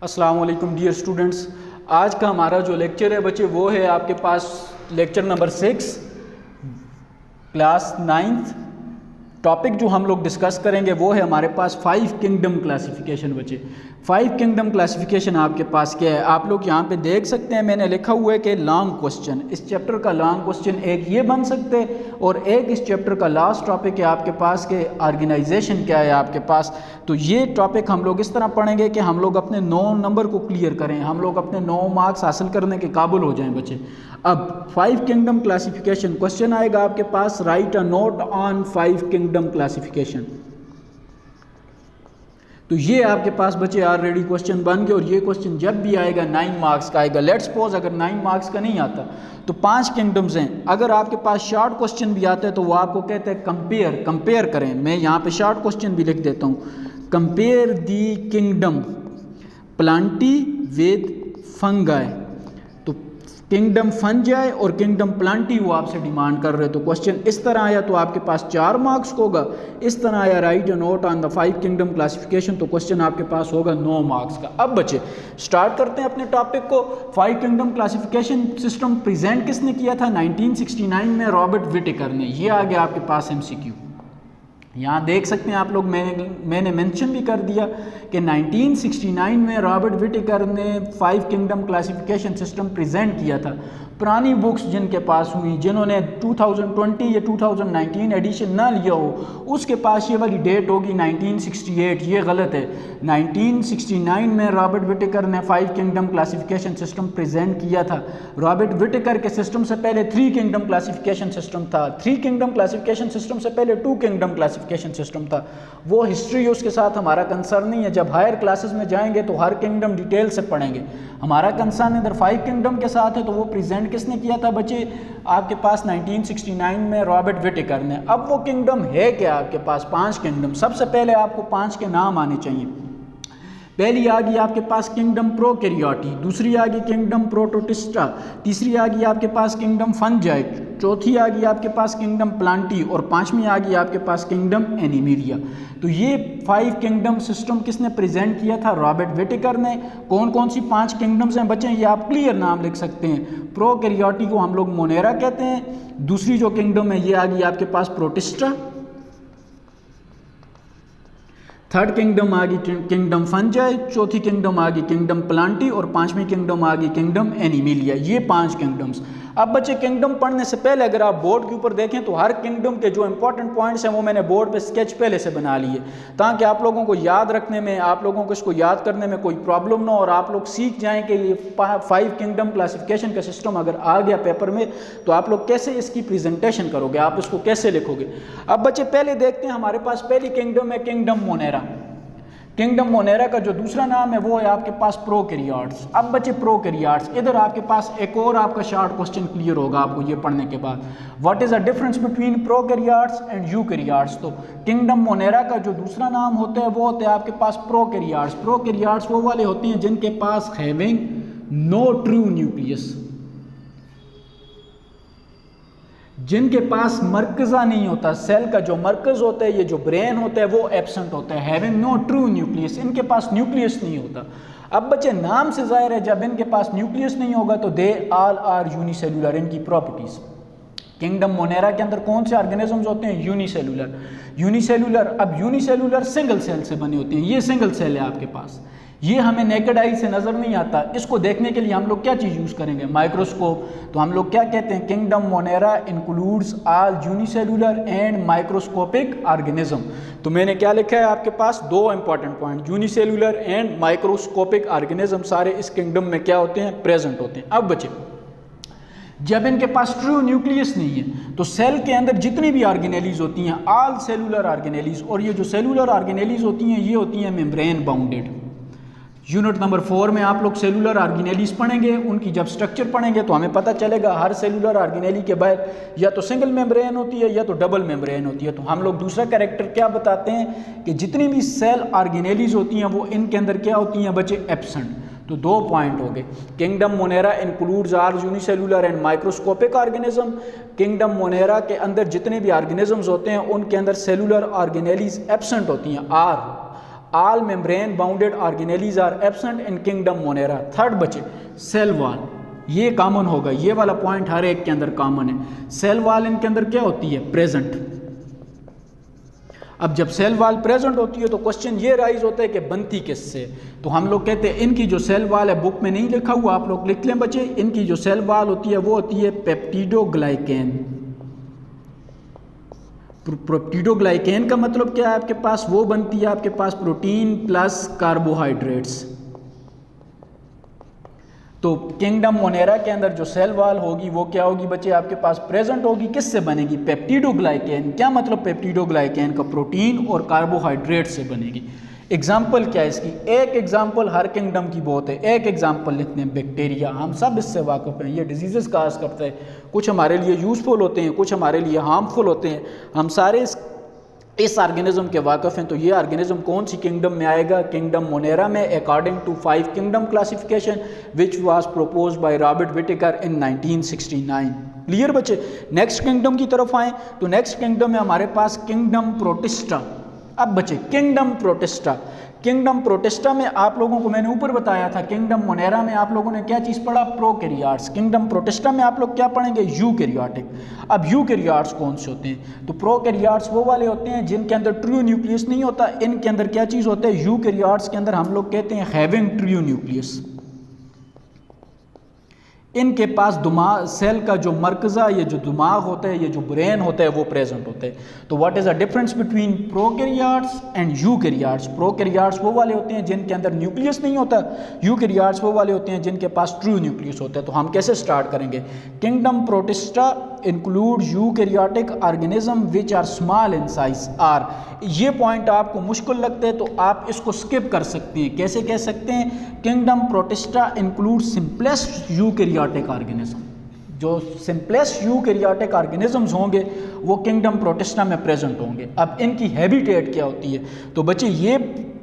अस्सलाम वालेकुम dear students. आज का हमारा जो लेक्चर है बच्चे वो है आपके पास lecture number 6 class 9th। Topic जो हम लोग डिस्कस करेंगे वो है हमारे पास 5 किंगडम क्लासिफिकेशन। बच्चे 5 किंगडम क्लासिफिकेशन आपके पास क्या है, आप लोग यहाँ पे देख सकते हैं। मैंने लिखा हुआ है कि लॉन्ग क्वेश्चन, इस चैप्टर का लॉन्ग क्वेश्चन एक ये बन सकते हैं और एक इस चैप्टर का लास्ट टॉपिक है आपके पास के ऑर्गेनाइजेशन क्या है आपके पास। तो ये टॉपिक हम लोग इस तरह पढ़ेंगे कि हम लोग अपने 9 नंबर को क्लियर करें, हम लोग अपने 9 मार्क्स हासिल करने के काबिल हो जाएं बच्चे। अब 5 किंगडम क्लासिफिकेशन क्वेश्चन आएगा आपके पास, write a note on 5 kingdom classification. तो ये आपके पास बच्चे ऑलरेडी क्वेश्चन बन गए और ये क्वेश्चन जब भी आएगा 9 मार्क्स का आएगा। लेट्स सपोज अगर 9 मार्क्स का नहीं आता तो 5 किंगडम्स हैं। अगर आपके पास शॉर्ट क्वेश्चन भी आते हैं तो वो आपको कहते हैं कंपेयर करें। मैं यहाँ पे शॉर्ट क्वेश्चन भी लिख देता हूँ, compare the kingdom Plantae with fungi. तो किंगडम फंजाई और किंगडम प्लांटी वो आपसे डिमांड कर रहे हैं। तो क्वेश्चन इस तरह आया तो आपके पास 4 मार्क्स होगा। इस तरह आया right a note on the 5 kingdom classification, तो क्वेश्चन आपके पास होगा 9 मार्क्स का। अब बच्चे स्टार्ट करते हैं अपने टॉपिक को। 5 किंगडम क्लासिफिकेशन सिस्टम प्रेजेंट किसने किया था? 1969 में रॉबर्ट विटेकर ने। ये आ गया आपके पास MCQ। यहाँ देख सकते हैं आप लोग, मैंने मेंशन भी कर दिया कि 1969 में रॉबर्ट विटेकर ने 5 किंगडम क्लासिफिकेशन सिस्टम प्रेजेंट किया था। पुरानी बुक्स जिनके पास हुई, जिन्होंने 2020 या 2019 एडिशन ना लिया हो, उसके पास ये वाली डेट होगी 1968। ये गलत है। 1969 में रॉबर्ट विटेकर ने 5 किंगडम क्लासिफिकेशन सिस्टम प्रेजेंट किया था। रॉबर्ट विटेकर के सिस्टम से पहले 3 किंगडम क्लासिफिकेशन सिस्टम था। 3 किंगडम क्लासिफिकेशन सिस्टम से पहले 2 किंगडम क्लासिफिकेशन सिस्टम था। वो हिस्ट्री उसके साथ हमारा कंसर्न नहीं है। जब हायर क्लासेस में जाएंगे तो हर किंगडम डिटेल से पढ़ेंगे। हमारा कंसर्न इधर 5 किंगडम के साथ है। तो वो प्रेजेंट किसने किया था बच्चे? आपके पास 1969 में रॉबर्ट विटेकर ने। अब वो किंगडम है क्या आपके पास? 5 किंगडम। सबसे पहले आपको 5 के नाम आने चाहिए। पहली आ गई आपके पास किंगडम प्रोकैरियोटी, दूसरी आ गई किंगडम प्रोटोटिस्टा, तीसरी आ गई आपके पास किंगडम फंजाई, चौथी आ गई आपके पास किंगडम प्लांटी और 5वीं आ गई आपके पास किंगडम एनिमिलिया। तो ये 5 किंगडम सिस्टम किसने प्रेजेंट किया था? रॉबर्ट विटेकर ने। कौन कौन सी 5 किंगडम्स हैं बच्चे? ये आप क्लियर नाम लिख सकते हैं। प्रोकैरियोटी को हम लोग मोनेरा कहते हैं। दूसरी जो किंगडम है ये आ गई आपके पास प्रोटिस्टा। थर्ड किंगडम आ गई किंगडम फंजाई, चौथी किंगडम आ गई किंगडम प्लांटी और 5वीं किंगडम आ गई किंगडम एनिमिलिया। ये 5 किंगडम्स। अब बच्चे किंगडम पढ़ने से पहले अगर आप बोर्ड के ऊपर देखें तो हर किंगडम के जो इंपॉर्टेंट पॉइंट्स हैं वो मैंने बोर्ड पे स्केच पहले से बना लिए, ताकि आप लोगों को याद रखने में, आप लोगों को इसको याद करने में कोई प्रॉब्लम ना हो और आप लोग सीख जाएं कि ये 5 किंगडम क्लासिफिकेशन का सिस्टम अगर आ गया पेपर में तो आप लोग कैसे इसकी प्रेजेंटेशन करोगे, आप इसको कैसे लिखोगे। अब बच्चे पहले देखते हैं, हमारे पास पहली किंगडम है किंगडम मोनेरा। किंगडम मोनेरा का जो दूसरा नाम है वो है आपके पास प्रोकैरियोट्स। अब बच्चे प्रोकैरियोट्स, इधर आपके पास एक और आपका शॉर्ट क्वेश्चन क्लियर होगा आपको ये पढ़ने के बाद। What is the difference between prokaryotes and eukaryotes? तो किंगडम मोनेरा का जो दूसरा नाम होता है वो होते हैं आपके पास प्रोकैरियोट्स। प्रोकैरियोट्स वो वाले होते हैं जिनके पास हैविंग नो ट्रू न्यूक्लियस, जिनके पास मरकज़ा नहीं होता। सेल का जो मरकज़ होता है, ये जो ब्रेन होता है वो एब्सेंट होता है, हैविंग नो ट्रू न्यूक्लियस। इनके पास न्यूक्लियस नहीं होता। अब बच्चे नाम से जाहिर है जब इनके पास न्यूक्लियस नहीं होगा तो दे ऑल आर यूनिसेलुलर। इनकी प्रॉपर्टीज किंगडम मोनेरा के अंदर कौन से ऑर्गेनिजम्स होते हैं? यूनिसेलुलर। यूनिसेलुलर, अब यूनिसेलुलर सिंगल सेल से बने होते हैं। ये सिंगल सेल है आपके पास, ये हमें नेकेड आई से नज़र नहीं आता। इसको देखने के लिए हम लोग क्या चीज़ यूज़ करेंगे? माइक्रोस्कोप। तो हम लोग क्या कहते हैं? Kingdom Monera includes all unicellular and microscopic organism. तो मैंने क्या लिखा है आपके पास? 2 important point, unicellular and microscopic organism सारे इस किंगडम में क्या होते हैं? प्रेजेंट होते हैं। अब बच्चे जब इनके पास ट्रू न्यूक्लियस नहीं है तो सेल के अंदर जितनी भी ऑर्गेनेलीज होती हैं, ऑल सेलुलर ऑर्गेनेलीज, और ये जो सेलुलर ऑर्गेनेलीज होती हैं ये होती हैं मेम्ब्रेन बाउंडेड। यूनिट नंबर 4 में आप लोग सेलुलर ऑर्गेनेलीज पढ़ेंगे। उनकी जब स्ट्रक्चर पढ़ेंगे तो हमें पता चलेगा हर सेलुलर ऑर्गेनेली के बाहर या तो सिंगल मेम्ब्रेन होती है या तो डबल मेम्ब्रेन होती है। तो हम लोग दूसरा कैरेक्टर क्या बताते हैं कि जितनी भी सेल ऑर्गेनेलीज होती हैं वो इनके अंदर क्या होती हैं बच्चे? एब्सेंट। तो 2 पॉइंट हो गए। Kingdom Monera includes are unicellular and microscopic organism. Kingdom Monera के अंदर जितने भी ऑर्गेनिजम्स होते हैं उनके अंदर सेलुलर ऑर्गेनेलीज एब्सेंट होती हैं, are all membrane bounded organelles are absent in kingdom Monera. Third बचे सेल वॉल, ये कॉमन होगा, ये वाला पॉइंट हर एक के अंदर कॉमन है। सेल वॉल इनके अंदर क्या होती है? प्रेजेंट। अब जब सेल वॉल प्रेजेंट होती है तो क्वेश्चन ये राइज होता है कि बनती किससे, तो हम लोग कहते हैं इनकी जो सेल वॉल है, बुक में नहीं लिखा हुआ, आप लोग लिख लें बच्चे, इनकी जो सेल वॉल होती है वो होती है पेप्टिडोग्लाइकेन। पेप्टिडोग्लाइकेन का मतलब क्या है आपके पास? वो बनती है आपके पास प्रोटीन प्लस कार्बोहाइड्रेट्स। तो किंगडम मोनेरा के अंदर जो सेल वॉल होगी वो क्या होगी बच्चे? आपके पास प्रेजेंट होगी। किससे बनेगी? पेप्टिडोग्लाइकेन। क्या मतलब पेप्टिडोग्लाइकेन का? प्रोटीन और कार्बोहाइड्रेट से बनेगी। एग्जाम्पल क्या है इसकी? एक एग्जाम्पल हर किंगडम की बहुत है, एक एग्जाम्पल लिखते हैं बैक्टीरिया। हम सब इससे वाकिफ़ हैं, ये डिजीज़ काज करते हैं, कुछ हमारे लिए यूज़फुल होते हैं, कुछ हमारे लिए हार्मफुल होते हैं, हम सारे इस ऑर्गेनिज्म के वाकिफ़ हैं। तो ये ऑर्गेनिज्म कौन सी किंगडम में आएगा? किंगडम मोनेरा में, according to 5 kingdom classification which was proposed by Robert Whittaker in 1969। Clear बच्चे? नेक्स्ट किंगडम की तरफ आएँ तो नेक्स्ट किंगडम है हमारे पास किंगडम प्रोटिस्टा। अब बच्चे किंगडम प्रोटिस्टा, किंगडम प्रोटिस्टा में आप लोगों को मैंने ऊपर बताया था, किंगडम मोनेरा में आप लोगों ने क्या चीज़ पढ़ा? प्रोकैरियोट्स। किंगडम प्रोटिस्टा में आप लोग क्या पढ़ेंगे? यूकैरियोटिक। अब यूकैरियोट्स कौन से होते हैं? तो प्रोकैरियोट्स वो वाले होते हैं जिनके अंदर ट्रू न्यूक्लियस नहीं होता। इनके अंदर क्या चीज़ होता है? यूकैरियोट्स के अंदर हम लोग कहते हैं हैविंग ट्रू न्यूक्लियस। इनके पास दिमाग, सेल का जो मरकज़ा, ये जो दिमाग होता है, ये जो ब्रेन होता है वो प्रेजेंट होते हैं। तो what is the difference between prokaryotes and eukaryotes? Prokaryotes वो वाले होते हैं जिनके अंदर न्यूक्लियस नहीं होता, यूकैरियोट्स वो वाले होते हैं जिनके पास ट्रू न्यूक्लियस होता है। तो हम कैसे स्टार्ट करेंगे? Kingdom Protista include eukaryotic organism which are small in size are. ये पॉइंट आपको मुश्किल लगता है तो आप इसको स्किप कर सकते हैं। कैसे कह सकते हैं? Kingdom Protista include simplest eukaryotic organism. जो सिंपलेस्ट यूकैरियोटिक ऑर्गेनिजम्स होंगे वो किंगडम प्रोटिस्टा में प्रेजेंट होंगे। अब इनकी हैबिटेट क्या होती है? तो बच्चे ये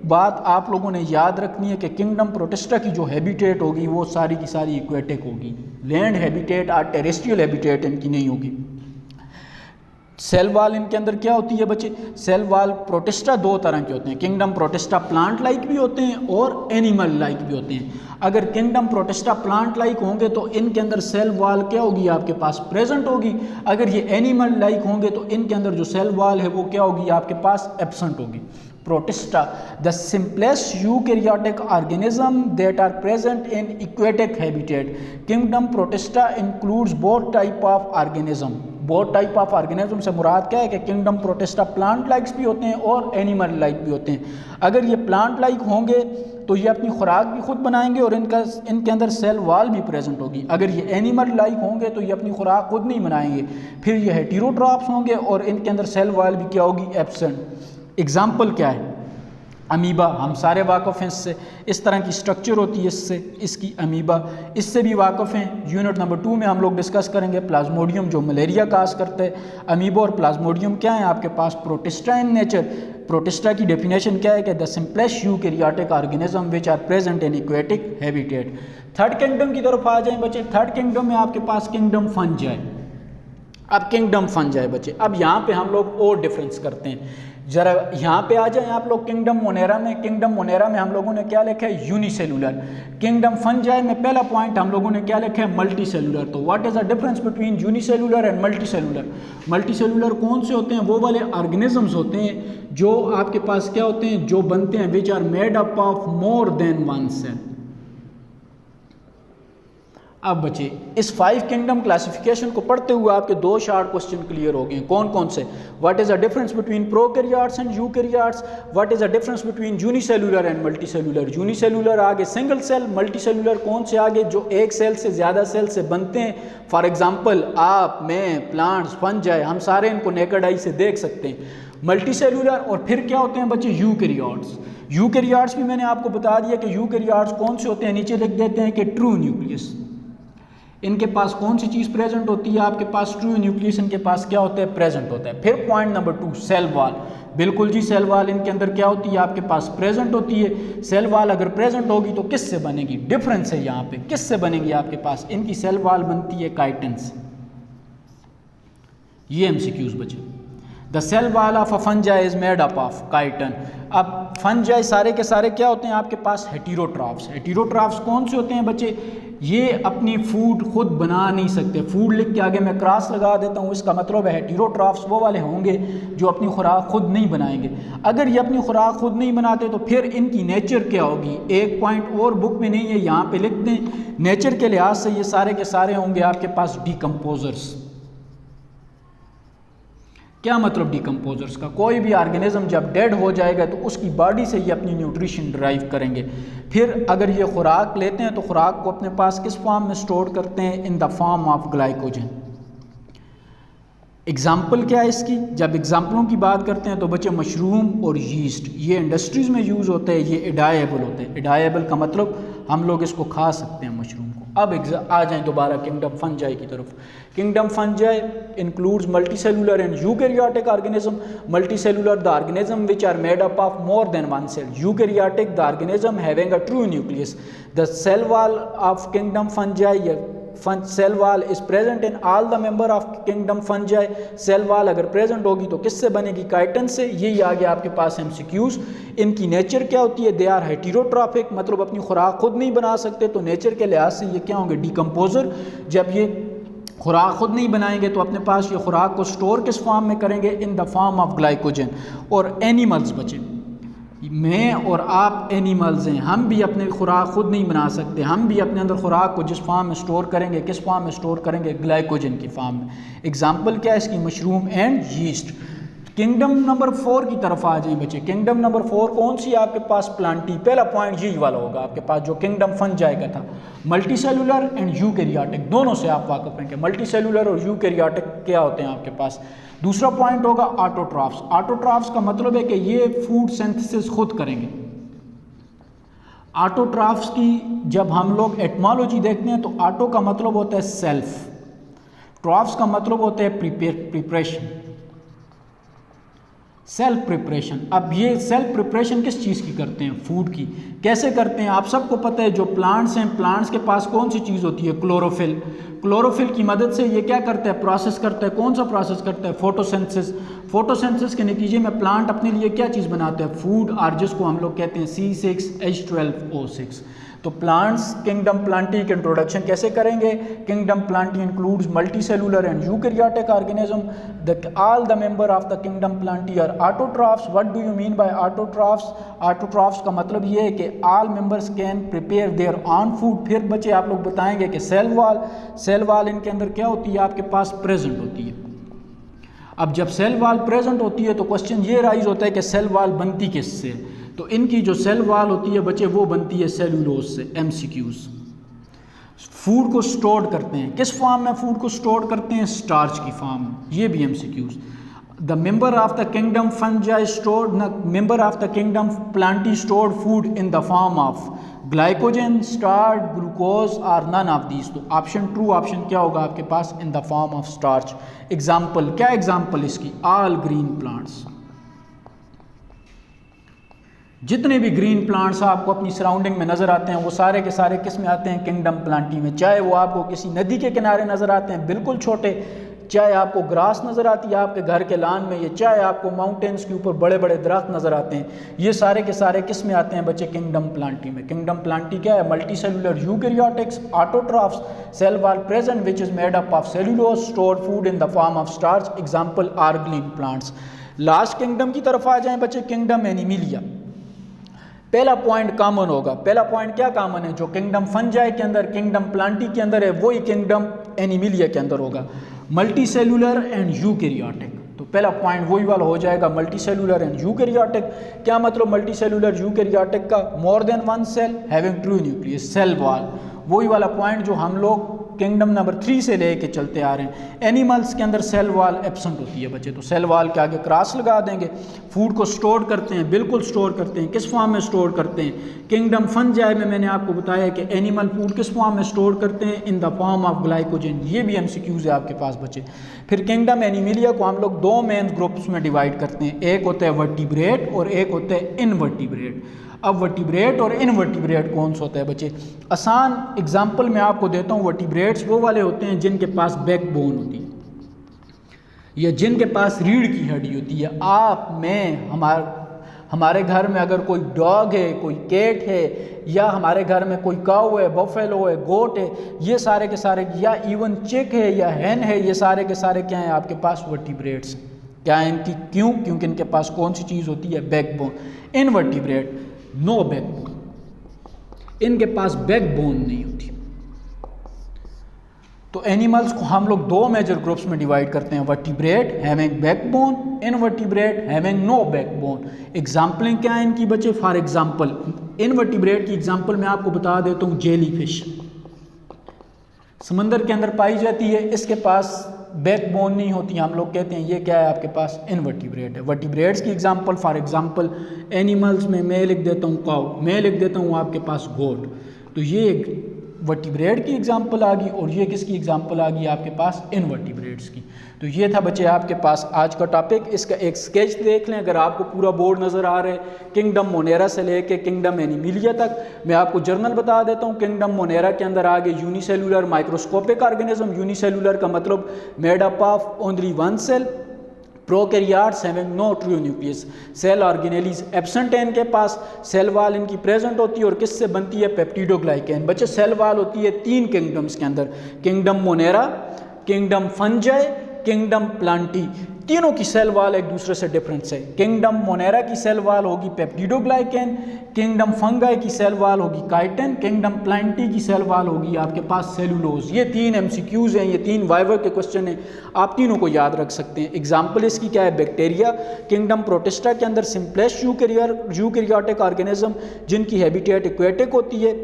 बात आप लोगों ने याद रखनी है कि किंगडम प्रोटिस्टा की जो हैबिटेट होगी वो सारी की सारी एक्वेटिक होगी। लैंड हैबिटेट और टेरेस्ट्रियल हैबिटेट इनकी नहीं होगी। सेल वाल इनके अंदर क्या होती है बच्चे? सेल वाल प्रोटिस्टा दो तरह के होते हैं। किंगडम प्रोटिस्टा प्लांट लाइक भी होते हैं और एनिमल लाइक भी होते हैं। अगर किंगडम प्रोटिस्टा प्लांट लाइक होंगे तो इनके अंदर सेल वाल क्या होगी? आपके पास प्रेजेंट होगी। अगर ये एनिमल लाइक होंगे तो इनके अंदर जो सेल वाल है वो क्या होगी? आपके पास एब्सेंट होगी। Protista, the simplest eukaryotic organism that are present in aquatic habitat. Kingdom Protista includes both type of organism. Both type of organism से मुराद क्या है कि किंगडम प्रोटिस्टा प्लांट लाइक्स भी होते हैं और एनिमल लाइक भी होते हैं। अगर ये प्लांट लाइक होंगे तो ये अपनी खुराक भी खुद बनाएंगे और इनके अंदर सेल वाल भी प्रेजेंट होगी। अगर ये एनिमल लाइक होंगे तो ये अपनी खुराक खुद नहीं बनाएंगे, फिर ये हेटेरोट्रॉप्स होंगे और इनके अंदर सेल वाल भी क्या होगी? एब्सेंट। एग्जाम्पल क्या है? अमीबा, हम सारे वाक़फ़ हैं इससे। इस तरह की स्ट्रक्चर होती है इससे, इसकी अमीबा, इससे भी वाक़फ़ हैं। यूनिट नंबर 2 में हम लोग डिस्कस करेंगे प्लाज्मोडियम जो मलेरिया काज करता है। अमीबा और प्लाज्मोडियम क्या है आपके पास? Protista in nature. प्रोटिस्टा की डेफिनेशन क्या है कि the simplest eukaryotic organism which are present in aquatic habitat. Third kingdom की तरफ आ जाएं बच्चे। थर्ड किंगडम में आपके पास किंगडम फंजाई। अब किंगडम फंजाई बच्चे, अब यहाँ पे हम लोग और डिफरेंस करते हैं। जरा यहाँ पे आ जाएं आप लोग किंगडम मोनेरा में। किंगडम मोनेरा में हम लोगों ने क्या लिखा है? यूनिसेलुलर। किंगडम फंजाई में पहला पॉइंट हम लोगों ने क्या लिखा है? Multicellular. तो what is the difference between unicellular and multicellular? Multicellular कौन से होते हैं? वो वाले ऑर्गेनिजम्स होते हैं जो आपके पास क्या होते हैं? जो बनते हैं which are made up of more than one cell. अब बच्चे इस 5 किंगडम क्लासिफिकेशन को पढ़ते हुए आपके 2 शार्ट क्वेश्चन क्लियर हो गए। कौन कौन से? What is the difference between prokaryotes and eukaryotes? What is the difference between unicellular and multicellular? Unicellular आगे सिंगल सेल, मल्टीसेलुलर कौन से आगे? जो एक सेल से ज़्यादा सेल से बनते हैं। फॉर एग्जाम्पल आप, मैं, प्लांट्स, फंजाई, हम सारे इनको नेकेड आई से देख सकते हैं। मल्टीसेलुलर और फिर क्या होते हैं बच्चे? यूकैरियोट्स। यूकैरियोट्स भी मैंने आपको बता दिया कि यूकैरियोट्स कौन से होते हैं, नीचे लिख देते हैं कि ट्रू न्यूक्लियस। इनके पास कौन सी चीज़ प्रेजेंट होती है? आपके पास ट्रू न्यूक्लियस इनके पास क्या होता है? प्रेजेंट होता है। फिर पॉइंट नंबर 2 सेल वाल। बिल्कुल जी, सेल वाल इनके अंदर क्या होती है? आपके पास प्रेजेंट होती है। सेल वाल अगर प्रेजेंट होगी तो किससे बनेगी? डिफरेंस है यहाँ पे, किससे बनेगी? आपके पास इनकी सेल वाल बनती है काइटिन से। ये एमसीक्यूज बचे। The cell wall of a fungi is made up of chitin. अब फंजाई सारे के सारे क्या होते हैं आपके पास? हेटेरोट्रॉफ्स। हेटेरोट्रॉफ्स कौन से होते हैं बच्चे? ये अपनी फूड खुद बना नहीं सकते। फूड लिख के आगे मैं क्रॉस लगा देता हूँ, इसका मतलब है हेटेरोट्रॉफ्स वो वाले होंगे जो अपनी खुराक खुद नहीं बनाएंगे। अगर ये अपनी खुराक खुद नहीं बनाते तो फिर इनकी नेचर क्या होगी? एक पॉइंट और बुक में नहीं है, यहाँ पे लिख दें। नेचर के लिहाज से ये सारे के सारे होंगे आपके पास डिकम्पोजर्स। क्या मतलब डिकम्पोजर्स का? कोई भी ऑर्गेनिज्म जब डेड हो जाएगा तो उसकी बॉडी से ये अपनी न्यूट्रिशन ड्राइव करेंगे। फिर अगर ये खुराक लेते हैं तो खुराक को अपने पास किस फॉर्म में स्टोर करते हैं? In the form of glycogen. Example क्या है इसकी? जब एग्जाम्पलों की बात करते हैं तो बच्चे मशरूम और यीस्ट, ये इंडस्ट्रीज़ में यूज़ होते हैं, ये एडाएबल होते हैं। एडाएबल का मतलब हम लोग इसको खा सकते हैं मशरूम को। अब आ जाएं दोबारा किंगडम फंजाई की तरफ। Kingdom fungi includes multicellular and eukaryotic organism. Multicellular the organism which are made up of more than one cell. Eukaryotic the organism having a true nucleus. The cell wall of kingdom fungi, cell wall is present in all the member of kingdom fungi. Cell wall अगर present होगी तो किससे बनेगी? Chiton से। यही आ गया आपके पास MCQs. इनकी नेचर क्या होती है? दे आर हेटेरोट्रॉफिक, मतलब अपनी खुराक खुद नहीं बना सकते, तो नेचर के लिहाज से ये क्या होंगे? डिकम्पोजर। जब ये खुराक खुद नहीं बनाएंगे तो अपने पास ये खुराक को स्टोर किस फॉर्म में करेंगे? इन द फॉर्म ऑफ ग्लाइकोजन। और एनिमल्स बचे, मैं और आप एनिमल्स हैं, हम भी अपने खुराक खुद नहीं बना सकते। हम भी अपने अंदर खुराक को जिस फॉर्म में स्टोर करेंगे, किस फॉर्म में स्टोर करेंगे? ग्लाइकोजन की फॉर्म में। एग्जाम्पल क्या है इसकी? Mushroom and yeast. Kingdom number 4 की तरफ आ जाएं बच्चे। किंगडम नंबर 4 कौन सी आपके पास? प्लांटी। पहला पॉइंट यही वाला होगा आपके पास जो किंगडम फंजाई का था। मल्टीसेलुलर एंड यूकैरियोटिक, दोनों से आप वाकिफ हैं कि मल्टीसेलुलर और यूकैरियोटिक क्या होते हैं आपके पास। दूसरा पॉइंट होगा ऑटोट्रॉफ्स। ऑटोट्रॉफ्स का मतलब है कि ये फूड सिंथेसिस खुद करेंगे। ऑटोट्रॉफ्स की जब हम लोग एटमोलॉजी देखते हैं तो ऑटो का मतलब होता है सेल्फ, ट्रॉफ्स का मतलब होता है प्रिपरेशन, सेल्फ प्रिपरेशन। अब ये सेल्फ प्रिपरेशन किस चीज़ की करते हैं? फूड की। कैसे करते हैं? आप सबको पता है जो प्लांट्स हैं, प्लांट्स के पास कौन सी चीज़ होती है? क्लोरोफिल। क्लोरोफिल की मदद से ये क्या करता है? प्रोसेस करता है। कौन सा प्रोसेस करता है? फोटोसिंथेसिस। फोटोसिंथेसिस के नतीजे में प्लांट अपने लिए क्या चीज़ बनाते हैं? फूड, और जिसको हम लोग कहते हैं C6H12O6। तो प्लांट्स किंगडम प्लांटी के इंट्रोडक्शन कैसे करेंगे? Kingdom plantae includes multicellular and eukaryotic organism. All the member of the kingdom plantae are autotrophs. What do you mean by autotrophs? Autotrophs का मतलब ये है कि all members can prepare their own food. फिर बच्चे आप लोग बताएंगे कि सेल वॉल इनके अंदर क्या होती है? आपके पास प्रेजेंट होती है। अब जब सेल वॉल प्रेजेंट होती है तो क्वेश्चन ये राइज होता है कि सेल वॉल बनती किससे? तो इनकी जो सेल वॉल होती है बच्चे वो बनती है सेलुलोज से। एमसीक्यूज। फूड को स्टोर करते हैं किस फॉर्म में? फूड को स्टोर करते हैं स्टार्च की फॉर्म में। ये भी MCQs. The member of the kingdom fungi stored, member of the kingdom plantae stored food in the form of glycogen, starch, glucose और नन ऑफ दीज। तो ऑप्शन ट्रू ऑप्शन क्या होगा आपके पास? In the form of starch. Example क्या? Example इसकी all green plants. जितने भी ग्रीन प्लांट्स आपको अपनी सराउंडिंग में नज़र आते हैं वो सारे के सारे किस में आते हैं? किंगडम प्लांटी में। चाहे वो आपको किसी नदी के किनारे नज़र आते हैं बिल्कुल छोटे, चाहे आपको ग्रास नज़र आती है आपके घर के लान में, ये चाहे आपको माउंटेन्स के ऊपर बड़े बड़े दरख्त नज़र आते हैं, ये सारे के सारे किस में आते हैं बच्चे? किंगडम प्लांटी में। किंगडम प्लांटी क्या है? Multicellular eukaryotics, autotrophs, cell wall present which is made up of cellulose, stored food in the form of starch. Example are green plants. Last kingdom की तरफ आ जाएं बच्चे, किंगडम एनिमिलिया। पहला point common होगा। पहला पॉइंट क्या कॉमन है? जो किंगडम फंजाई के अंदर, किंगडम प्लांटी के अंदर है, वही किंगडम एनिमिलिया के अंदर होगा। Multicellular and eukaryotic. तो पहला पॉइंट वही वाला हो जाएगा, मल्टीसेलुलर एंड यूकैरियोटिक। क्या मतलब मल्टीसेलुलर यूकैरियोटिक का? More than one cell having true nucleus, cell wall. वही वाला पॉइंट जो हम लोग किंगडम नंबर 3 से लेके चलते आ रहे हैं। एनिमल्स के अंदर सेल वॉल एब्सेंट होती है बच्चे, तो सेल वॉल के आगे क्रॉस लगा देंगे। फूड को स्टोर करते हैं, बिल्कुल स्टोर करते हैं। किस फॉर्म में स्टोर करते हैं? किंगडम फंजाई में मैंने आपको बताया कि एनिमल फूड किस फॉर्म में स्टोर करते हैं? In the form of glycogen. ये भी एमसीक्यूज है आपके पास बच्चे। फिर किंगडम एनिमिलिया को हम लोग दो मेन ग्रुप्स में डिवाइड करते हैं। एक होता है वर्टिब्रेट और एक होता है इनवर्टिब्रेट। अब वर्टिब्रेट और इनवर्टिब्रेट कौन सा होता है बच्चे? आसान एग्जाम्पल मैं आपको देता हूँ। वर्टिब्रेट्स वो वाले होते हैं जिनके पास बैकबोन होती है। या जिनके पास रीढ़ की हड्डी होती है। आप, मैं, हमारे घर में अगर कोई डॉग है, कोई कैट है, या हमारे घर में कोई काऊ है, बफेलो है, गोट है, ये सारे के सारे, या इवन चिक है या हैन है, ये सारे के सारे क्या हैं आपके पास वर्टिब्रेट्स। क्या है इनकी? क्यों? क्योंकि इनके पास कौन सी चीज़ होती है? बैकबोन। इनवर्टिब्रेट नो बैकबोन, इनके पास बैकबोन नहीं होती। तो एनिमल्स को हम लोग दो मेजर ग्रुप्स में डिवाइड करते हैं, vertebrate having backbone, invertebrate having no backbone. एग्जाम्पलें क्या है इनकी बच्चे? फॉर एग्जाम्पल इनवर्टिब्रेट की एग्जाम्पल मैं आपको बता देता हूँ। जेली फिश समंदर के अंदर पाई जाती है, इसके पास बैकबोन नहीं होती, हम लोग कहते हैं ये क्या है आपके पास? इनवर्टिब्रेट है। वर्टिब्रेट्स की एग्जाम्पल फॉर एग्जाम्पल एनिमल्स में मैं लिख देता हूँ काऊ, मैं लिख देता हूँ आपके पास गोट। तो ये वर्टिब्रेट की एग्जाम्पल आ गई और ये किसकी एग्जाम्पल आ गई आपके पास? इनवर्टिब्रेट्स की। तो ये था बच्चे आपके पास आज का टॉपिक। इसका एक स्केच देख लें अगर आपको पूरा बोर्ड नज़र आ रहा है। किंगडम मोनेरा से लेके किंगडम एनिमिलिया तक मैं आपको जर्नल बता देता हूँ। किंगडम मोनेरा के अंदर आगे यूनिसेलुलर माइक्रोस्कोपिक ऑर्गेनिज्म, यूनिसेलुलर का मतलब made up of only one cell, prokaryotes having no true nucleus, cell organelles absent है इनके पास, सेल वाल इनकी प्रेजेंट होती है और किससे बनती है? पेप्टिडोग्लाइकेन। बच्चे सेल वाल होती है तीन किंगडम्स के अंदर, kingdom Monera, kingdom fungi, kingdom Plantae. तीनों की सेल वाल एक दूसरे से डिफरेंस है। किंगडम मोनेरा की सेल वाल होगी पेप्टिडोग्लाइकेन, किंगडम फंगाई की सेल वाल होगी काइटिन, किंगडम प्लांटी की सेल वाल होगी आपके पास सेलुलोज। ये तीन एमसीक्यूज हैं, ये तीन वाइवा के क्वेश्चन हैं, आप तीनों को याद रख सकते हैं। एग्जाम्पल इसकी क्या है? बैक्टीरिया, किंगडम प्रोटिस्टा के अंदर सिंप्लेस्ट यूकैरियोटिक ऑर्गेनिज्म जिनकी हैबिटेट एक्वेटिक होती है।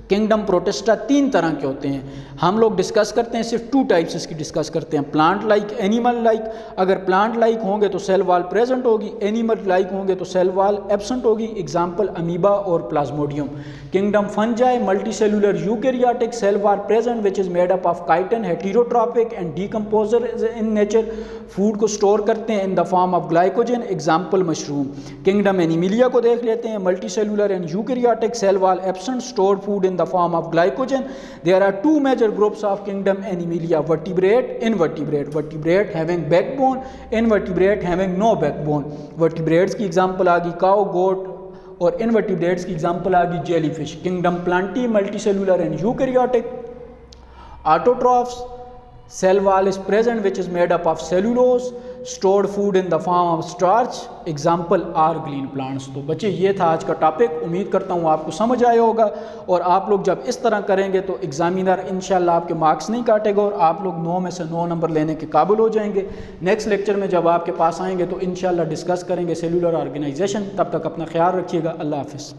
किंगडम प्रोटिस्टा तीन तरह के होते हैं, हम लोग डिस्कस करते हैं सिर्फ टू टाइप्स इसकी डिस्कस करते हैं, प्लांट लाइक, एनिमल लाइक। अगर प्लांट लाइक होंगे तो सेल वाल प्रेजेंट होगी, एनिमल लाइक होंगे तो सेल वाल एब्सेंट होगी। एग्जाम्पल अमीबा और plasmodium. Kingdom fungi multi cellular eukaryotic, cell wall present which is made up of chitin, heterotrophic and decomposer in nature, food को store करते हैं in the form of glycogen. Example mushroom. Kingdom animalia को देख लेते हैं, multi cellular and eukaryotic, cell wall absent, store food in the form of glycogen. There are two major groups of kingdom Animalia, vertebrate, invertebrate. Vertebrate having backbone, invertebrate having no backbone. Vertebrates की example आ गई cow, goat, और invertebrates की example आ गई jellyfish. Kingdom Plantae, multicellular and eukaryotic. Autotrophs, cell wall is present which is made up of cellulose, stored food in the form of starch. Example are green plants. तो बच्चे ये था आज का topic, उम्मीद करता हूँ आपको समझ आया होगा। और आप लोग जब इस तरह करेंगे तो एग्जामिनर इंशाल्लाह आपके मार्क्स नहीं काटेगा और आप लोग 9 में से 9 नंबर लेने के काबिल हो जाएंगे। नेक्स्ट लेक्चर में जब आपके पास आएंगे तो इंशाल्लाह डिस्कस करेंगे सेलुलर ऑर्गेनाइजेशन। तब तक अपना ख्याल रखिएगा। अल्लाह हाफिज़।